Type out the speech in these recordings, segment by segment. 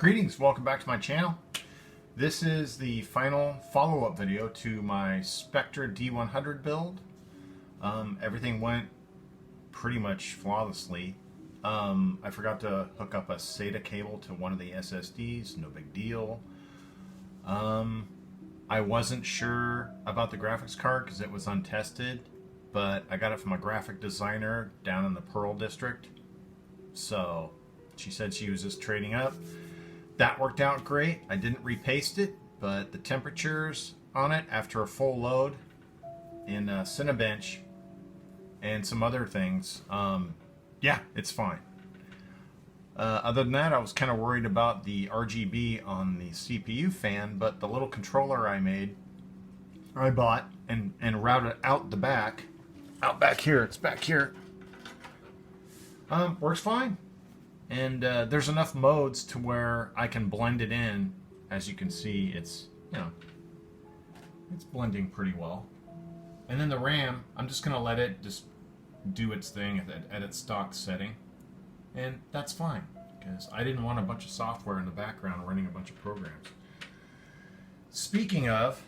Greetings, welcome back to my channel. This is the final follow-up video to my Spectra D100 build. Everything went pretty much flawlessly. I forgot to hook up a SATA cable to one of the SSDs, no big deal. I wasn't sure about the graphics card because it was untested, but I got it from a graphic designer down in the Pearl district. So she said she was just trading up. That worked out great. I didn't repaste it, but the temperatures on it after a full load in Cinebench and some other things, yeah, it's fine. Other than that, I was kind of worried about the RGB on the CPU fan, but the little controller I bought and routed out back here, it's back here, works fine. And there's enough modes to where I can blend it in. As you can see, it's, it's blending pretty well. And then the RAM, I'm just going to let it just do its thing at its stock setting. And that's fine, because I didn't want a bunch of software in the background running a bunch of programs. Speaking of,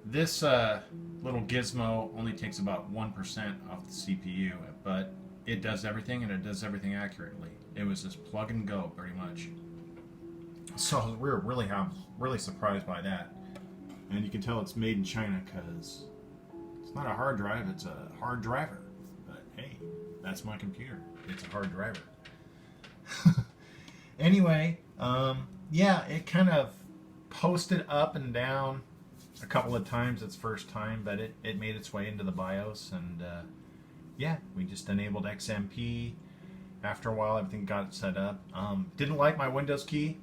this little gizmo only takes about 1% off the CPU, but it does everything, and it does everything accurately. It was just plug and go, pretty much. So we were really surprised by that. And you can tell it's made in China because it's not a hard drive, it's a hard driver. But hey, that's my computer. It's a hard driver. Anyway, yeah, it kind of posted up and down a couple of times its first time, but it made its way into the BIOS, and yeah, we just enabled XMP. After a while, everything got set up. Didn't like my Windows key.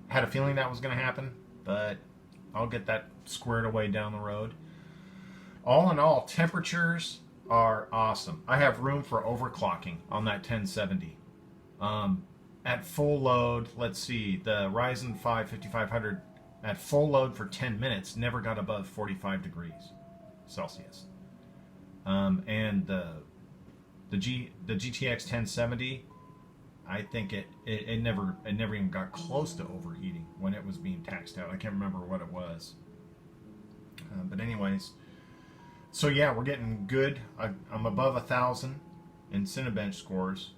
Had a feeling that was going to happen, but I'll get that squared away down the road. All in all, temperatures are awesome. I have room for overclocking on that 1070. At full load, let's see, the Ryzen 5 5500 at full load for 10 minutes never got above 45 degrees Celsius. And the GTX 1070, I think it never even got close to overheating when it was being taxed out. I can't remember what it was. But anyways, so yeah, we're getting good. I'm above 1,000 in Cinebench scores.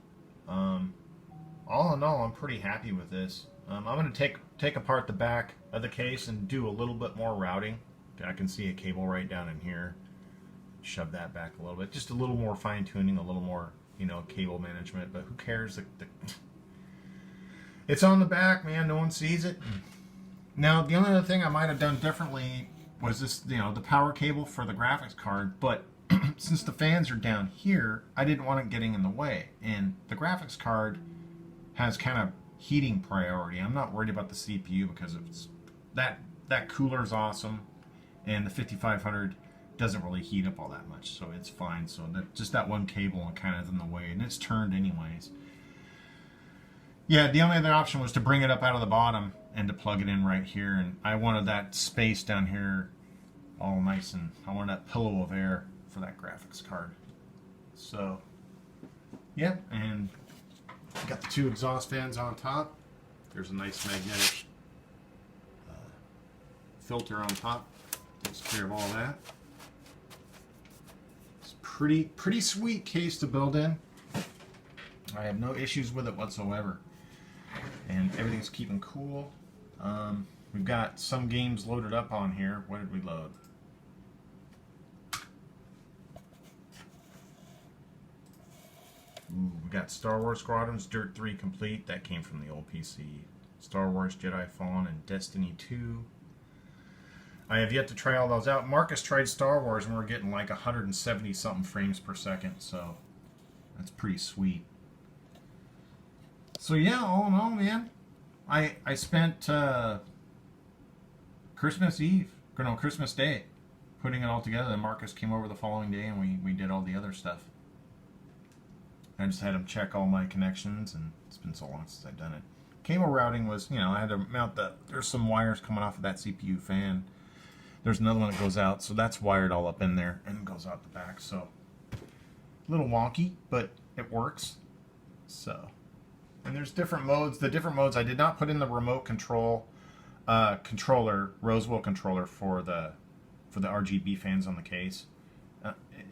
All in all, I'm pretty happy with this. I'm going to take apart the back of the case and do a little bit more routing. I can see a cable right down in here. Shove that back a little bit, just a little more fine-tuning, a little more, cable management, but who cares? It's on the back, man. No one sees it. Now, the only other thing I might have done differently was this, the power cable for the graphics card, but since the fans are down here, I didn't want it getting in the way, and the graphics card has kind of heating priority. I'm not worried about the CPU because it's that cooler is awesome, and the 5500 doesn't really heat up all that much, so it's fine. So just that one cable kind of in the way, and it's turned anyways. Yeah, the only other option was to bring it up out of the bottom and to plug it in right here, and I wanted that space down here all nice, and I wanted that pillow of air for that graphics card. So yeah, and got the two exhaust fans on top. There's a nice magnetic filter on top, takes care of all that. Pretty sweet case to build in. I have no issues with it whatsoever, and everything's keeping cool. We've got some games loaded up on here. What did we load? Ooh, we got Star Wars Squadrons Dirt 3 Complete. That came from the old PC. Star Wars Jedi Fallen and Destiny 2. I have yet to try all those out. Marcus tried Star Wars, and we're getting like 170 something frames per second, so that's pretty sweet. So yeah, all in all, man, I spent Christmas Day putting it all together, and Marcus came over the following day, and we did all the other stuff. I just had him check all my connections, and it's been so long since I've done it. Cable routing was, I had to mount there's some wires coming off of that CPU fan. There's another one that goes out, so that's wired all up in there and goes out the back. So a little wonky, but it works. So And there's different modes. The different modes, I did not put in the remote control controller, Rosewill controller for the RGB fans on the case.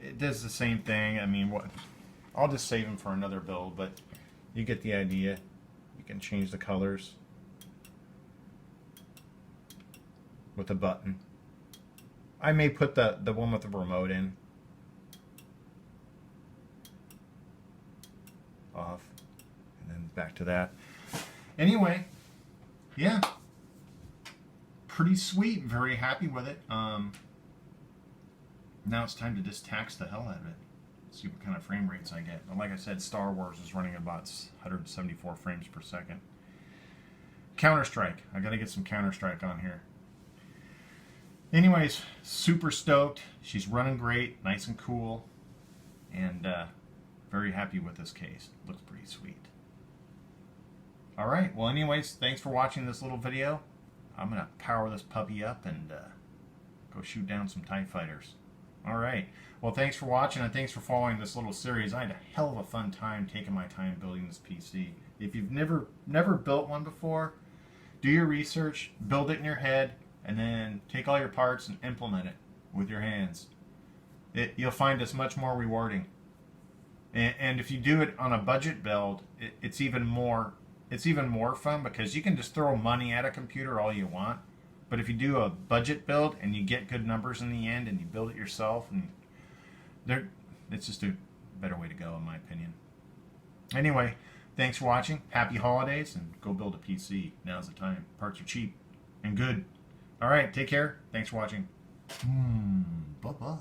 It does the same thing. I mean, I'll just save them for another build, but you get the idea. You can change the colors with a button. I may put the one with the remote in. Off. And then back to that. Anyway, yeah. Pretty sweet. Very happy with it. Now it's time to just tax the hell out of it. See what kind of frame rates I get. But like I said, Star Wars is running about 174 frames per second. Counter-Strike. I got to get some Counter-Strike on here. Anyways, super stoked. She's running great, nice and cool, and very happy with this case. Looks pretty sweet. All right. Well, anyways, thanks for watching this little video. I'm gonna power this puppy up and go shoot down some TIE fighters. All right. Well, thanks for watching, and thanks for following this little series. I had a hell of a fun time taking my time building this PC. If you've never built one before, do your research, build it in your head, and then take all your parts and implement it with your hands. You'll find it's much more rewarding. And if you do it on a budget build, it's even more fun, because you can just throw money at a computer all you want. But if you do a budget build and you get good numbers in the end and you build it yourself, and it's just a better way to go, in my opinion. Anyway, thanks for watching. Happy holidays, and go build a PC. Now's the time. Parts are cheap and good. All right, take care. Thanks for watching. Bye-bye.